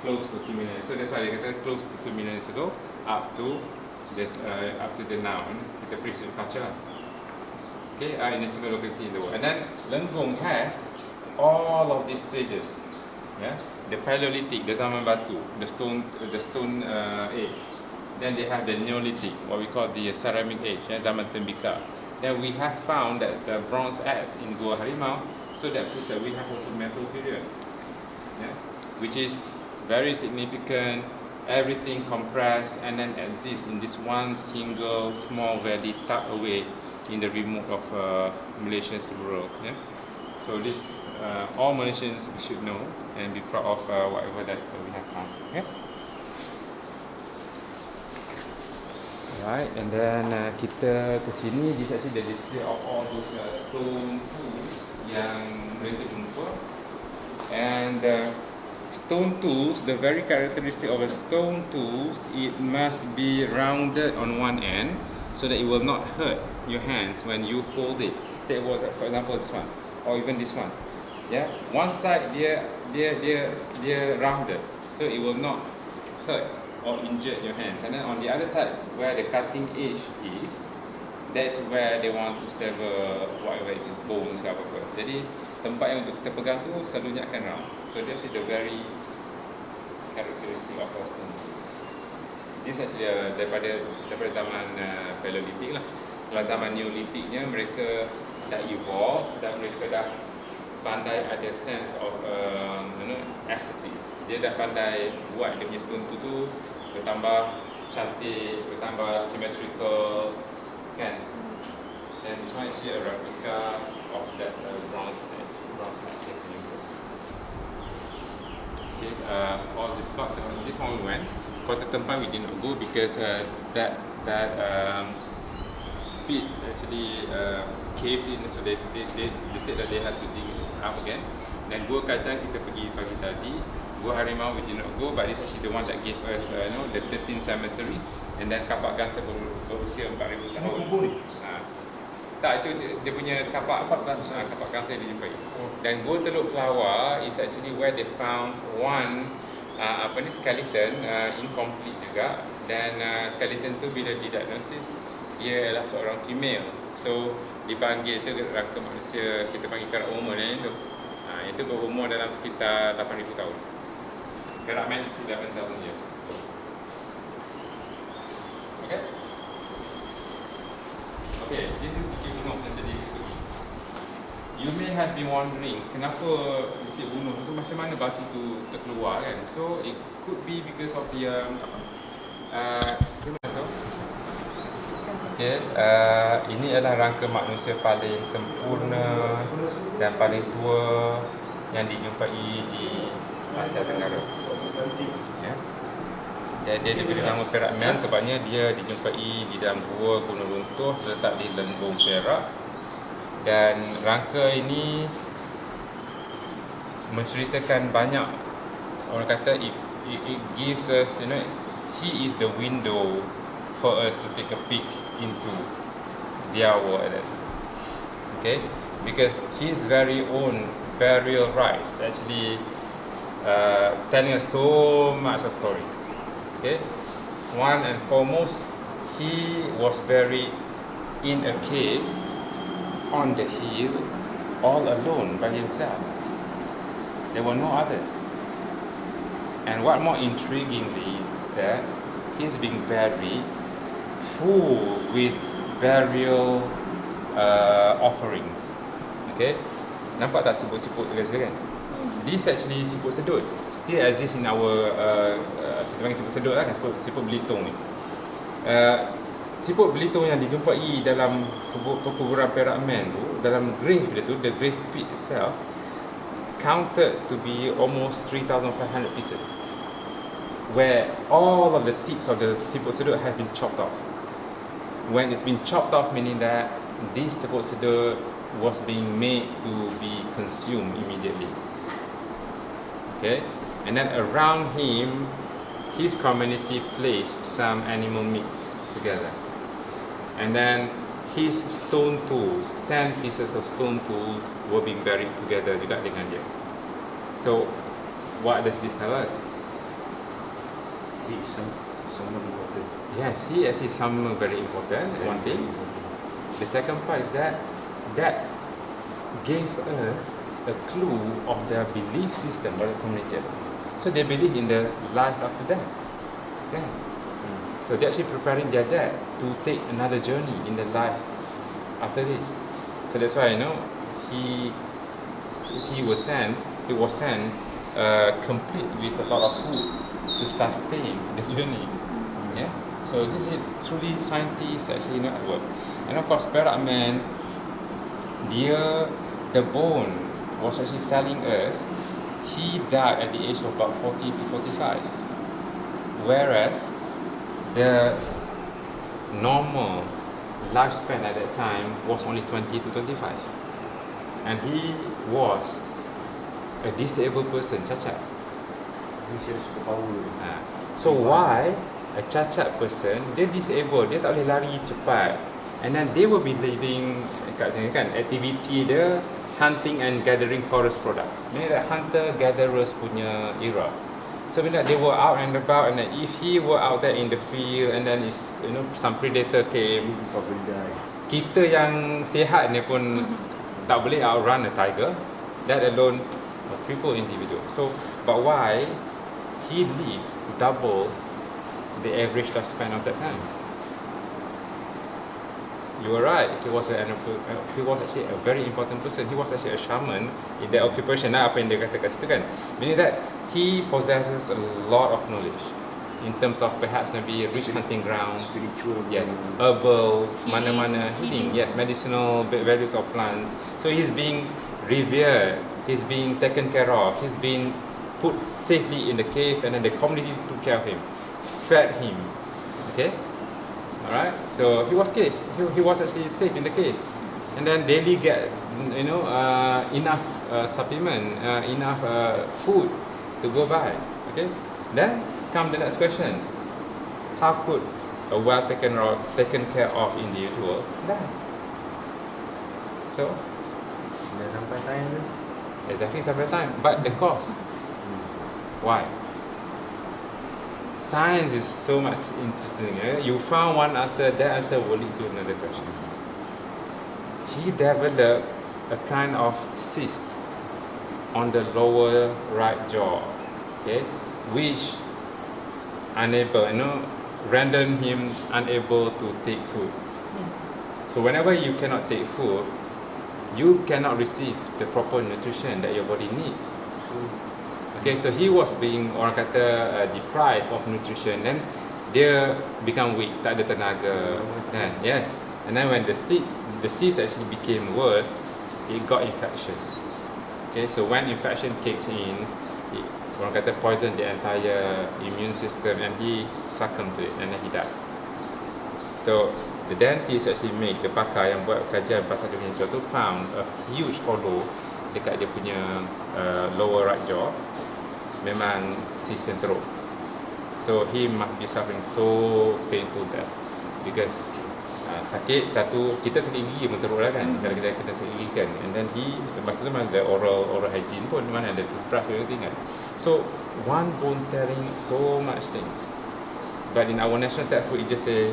Close to 2 million. So that's why they get close to 2 million years ago up to this up to the now. Kita prehistoric culture. Okay, in a single locality in the world. And then Lenggong has all of these stages. Yeah, the Paleolithic, the zaman batu, the stone age. Then they have the Neolithic, what we call the ceramic age, zaman tembika. Then we have found that the bronze axe in Gua Harimau, so that proves that we have also metal period. Yeah, which is very significant. Everything compressed and then exists in this one single small valley tucked away in the remote of Malaysia's rural. Yeah? So this all Malaysians should know and be proud of whatever that we have found. Okay? Right, and then kita ke sini, this is actually the display of all those stone tools yang mereka jumpa. And stone tools, the very characteristic of a stone tools, it must be rounded on one end so that it will not hurt your hands when you hold it. That was, for example, this one, or even this one. Yeah, one side dia rounded, so it will not hurt or injure your hands. And then on the other side, where the cutting edge is, that's where they want to sever whatever it is, bones ke apa-apa. Jadi tempat yang untuk kita pegang tu selalunya akan round. So that's the very characteristic of a stone. Ini saja daripada zaman Paleolithic lah. Kalau zaman Neolithicnya mereka dah evolve dan mereka dah pandai ada sense of aesthetic. Dia dah pandai buat dia punya stone tu bertambah cantik, bertambah symmetrical, kan? And it's actually a replica of that bronze technique. Okay, all this part, this one we went. Kota Tempat we did not go because that pit actually caved in, so they said that they had to dig it up again. Dan Gua Kacang kita pergi pagi tadi. Gua Harimau we did not go, but this is actually the one that gave us the 13 cemeteries, and then kapak gangsa berusia 4,000 tahun. Tak, itu dia punya kapak gangsa yang dijumpai. Dan Gua Teluk Kelawar is actually where they found one skeleton, incomplete juga. Dan skeleton tu bila didiagnosis, dia adalah seorang female. So dipanggil tu rangka manusia, kita panggil Perak umur itu. Itu berumur dalam sekitar 8,000 tahun. Perak man is 11,000 years. Okay? Okay, this is Bukit Bunuh yang tadi kita pergi. You may have been wondering, kenapa Bukit Bunuh tu macam mana batu tu terkeluar kan? So it could be because of the okay, ini adalah rangka manusia paling sempurna dan paling tua yang dijumpai di Asia Tenggara. Ya. Dia diberi nama Perak Man sebabnya dia dijumpai di dalam gua Gunung Runtuh terletak di Lenggong, Perak. Dan rangka ini menceritakan banyak, orang kata it gives us, he is the window for us to take a peek into their world. Okay, because his very own burial rites actually telling us so much of story. Okay, one and foremost, he was buried in a cave on the hill, all alone by himself. There were no others. And what more intriguingly is that he's being buried full with burial offerings. Okay, nampak tak siput-siput guys kan? This actually siput sedut still exists in our kita panggil siput sedut lah kan, siput belitung ni. Siput belitung yang dijumpai dalam perkuburan Perak Man tu, dalam grave dia tu, the grave pit itself counted to be almost 3,500 pieces, where all of the tips of the siput sedut have been chopped off. When it's been chopped off, meaning that this siput sedut was being made to be consumed immediately. Okay, and then around him, his community placed some animal meat together, and then his stone tools, 10 pieces of stone tools were being buried together juga dengan dia. So, what does this tell us? He is someone important. Yes, he is someone very important. One thing. The second part is that gave us a clue of their belief system by the community. So they believe in the life after death. Yeah. So they're actually preparing their dad to take another journey in the life after this. So that's why he was sent complete with a lot of food to sustain the journey. Yeah. So this is truly scientists actually at work. And of course Perak Man, the bone was actually telling us he died at the age of about 40 to 45, whereas the normal lifespan at that time was only 20 to 25, and he was a disabled person, cacat. Dia superpower. So why a cacat person, dia disabled, dia tak boleh lari cepat, and then they will be living kat sini kan, activity dia hunting and gathering forest products. Ni hunter gatherers punya era. So bila they were out and about, and then if he were out there in the field and then is, you know, some predator came, Probably die. kita yang sihat ni pun tak boleh outrun a tiger, let alone a crippled individual. So but why he lived double the average lifespan of that time? You were right. He was actually a very important person. He was actually a shaman in that occupation. Apa yang dia kata kat situ kan? Meaning that he possesses a lot of knowledge in terms of perhaps maybe rich hunting grounds, Spiritual. yes, herbals, mana-mana healing, yes, medicinal values of plants. So he's being revered, he's being taken care of, he's being put safely in the cave, and then the community took care of him, fed him. Okay, all right. So he was safe. He was actually safe in the cave, and then daily get, you know, enough supplement, enough food to go by. Okay, then come the next question: how could a well taken care of individual die? So Dah sampai time tu. exactly sampai time, but the cause. Why? Science is so much interesting. You found one answer, that answer will lead to another question. He developed a kind of cyst on the lower right jaw, okay, which rendered him unable to take food. So whenever you cannot take food, you cannot receive the proper nutrition that your body needs. Okay, so he was being, orang kata, deprived of nutrition, then dia become weak, tak ada tenaga, kan? Yes. And then when the cyst actually became worse, it got infectious. Okay, so when infection kicks in, it, orang kata, poison the entire immune system, and he succumbed to it, and then he died. So the dentist actually the pakar yang buat kajian pasal dementia tu found a huge hollow dekat dia punya lower right jaw, memang cyst yang teruk. So he must be suffering so painful death because sakit satu, kita sakit gigi pun teruk lah kan, kalau kita sakit gigi kan, and then masa tu mana ada oral hygiene pun, mana ada toothbrush and everything kan. So one bone tearing so much things, but in our national textbook it just say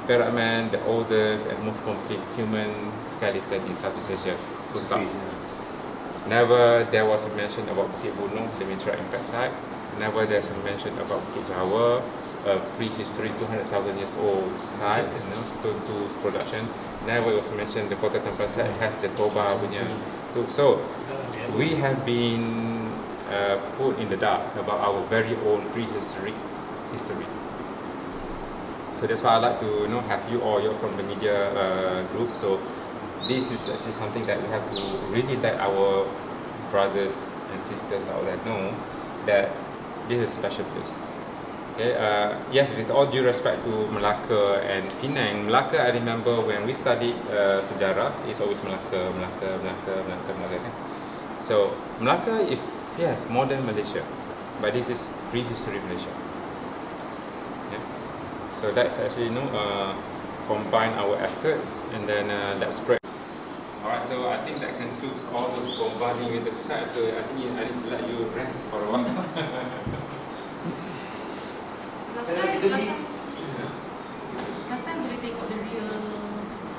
Perak man, the oldest and most complete human skeleton in Southeast Asia. Full stop. Never there was a mention about Bukit Bunung, the Mitra impact site. Never there's a mention about Bukit Jawa, a prehistory 200,000 years old site, stone tools production. Never was mentioned the Kota Tempat site has the Toba punya. So we have been put in the dark about our very own prehistory history. So that's why I like to have you all, you're from the media group. So this is actually something that we have to really let our brothers and sisters out there know that this is a special place. Okay, yes, with all due respect to Melaka and Penang, Melaka, I remember when we studied sejarah, it's always Melaka. So Melaka is, yes, modern Malaysia, but this is prehistory Malaysia. Yeah. So that's actually combine our efforts and then let's spread. Alright, so I think that concludes all those combining with the facts. So I think I need to let you rest for a while.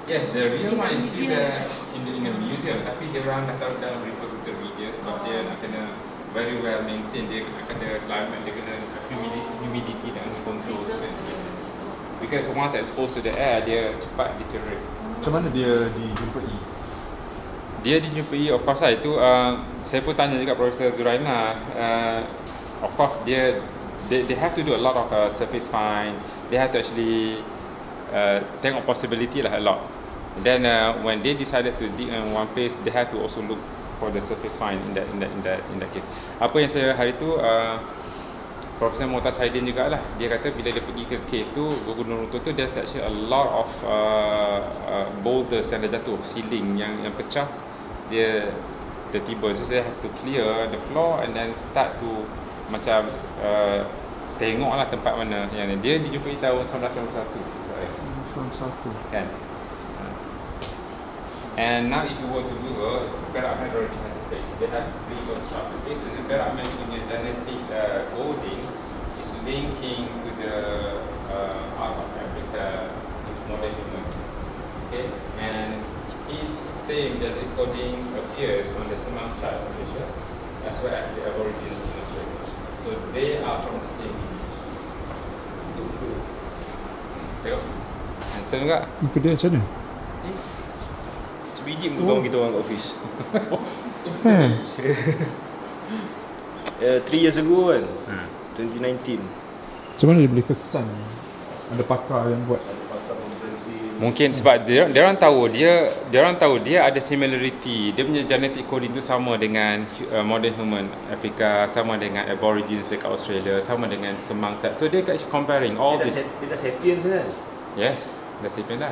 Yes, the real one is still there in the museum. Tapi dia orang dah taruh dalam repository dia sebab dia nak kena very well maintain. Dia kena climate, dia kena humidity dan control. Because once exposed to the air, dia cepat deteriorate. Macam mana dia dijumpai? Dia dijumpai, of course lah, itu saya pun tanya juga Profesor Zuraina. Of course they have to do a lot of surface find. They have to actually tengok possibility lah a lot. Then when they decided to dig in one place, they have to also look for the surface find in that case. Apa yang saya hari tu Profesor Mu'taz Haidin jugalah, dia kata bila dia pergi ke cave tu, Gunung Runtuh tu, there's actually a lot of boulders yang dah jatuh, ceiling yang pecah. Dia tertiba. So they have to clear the floor and then start to macam tengoklah tempat mana yang ni. Dia dijumpai tahun 1991 kan. And now if you were to do Perak already has a page. They have reconstructed this, and Perak punya genetic coding is linking to the art of Africa with modern human. Okay, and his same genetic coding appears on the Semang chart of Malaysia as well as the Aborigines in Australia. So they are from the same lineage. Tengok, handsome tak? Muka dia macam mana? Sebiji muka kawan kita orang kat office. 3 years ago kan. 2019. Macam mana dia boleh kesan? Ada pakar yang buat. Mungkin sebab dia orang tahu dia ada similarity. Dia punya genetic coding tu sama dengan modern human Africa, sama dengan Aborigines dekat Australia, sama dengan Semang. So dia actually comparing all this. Dia dah sapiens kan? Yes, dah sapiens dah.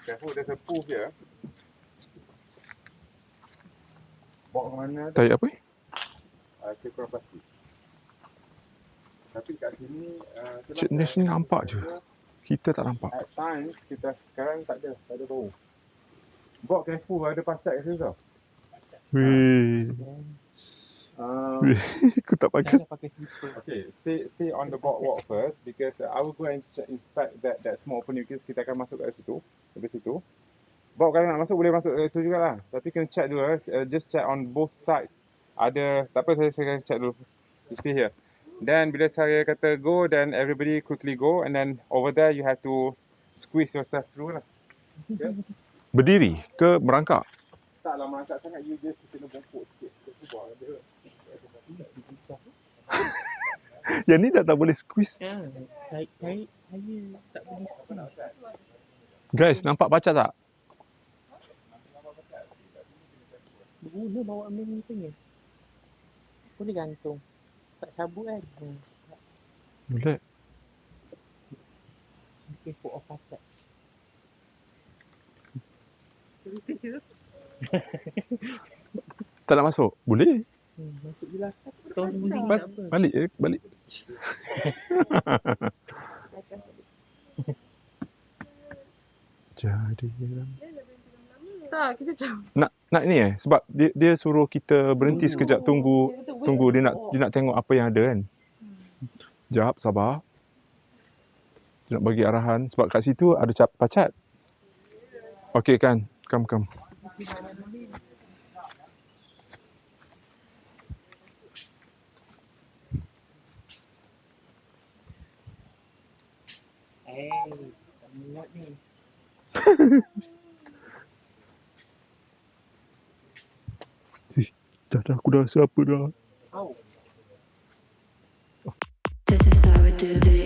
Careful, there's a pool here. Bawa ke mana tu? Tai apa ni? Kurang pasti. Tapi kat sini Cik Nes ni nampak je. Kita tak nampak. at times kita sekarang tak ada bau. Bawa careful, ada pacat kat situ tau. Weh. Weh. Aku tak pakai. Okay, stay on the boardwalk first because I will go and inspect that small opening because kita akan masuk kat situ, dari situ. Bawa kalau nak masuk boleh masuk kat situ jugalah. Tapi kena check dulu, just check on both sides. Ada, tak apa saya akan check dulu. You stay here. Then bila saya kata go, then everybody quickly go and then over there you have to squeeze yourself through lah. Okay? Berdiri ke merangkak? Taklah merangkak sangat, you just kena bongkok sikit. Cuba dia. Yang ni dah tak boleh squeeze. Tarik saya tak boleh. Guys, nampak pacat tak? Berguna bawa main ni punya. Boleh gantung. Tak sabut kan? Boleh. Mungkin put off pacat. Tak nak masuk? Boleh. Masuk je lah. Tahu bunyi tak apa. Balik. Jadi Tak, kita jauh. nak ni sebab dia suruh kita berhenti sekejap tunggu dia nak tengok apa yang ada kan. Sekejap, sabar. Dia nak bagi arahan sebab kat situ ada pacat. Okey kan, come. Tak muat ni. Dah aku dah rasa apa dah. Au. This is how we do this.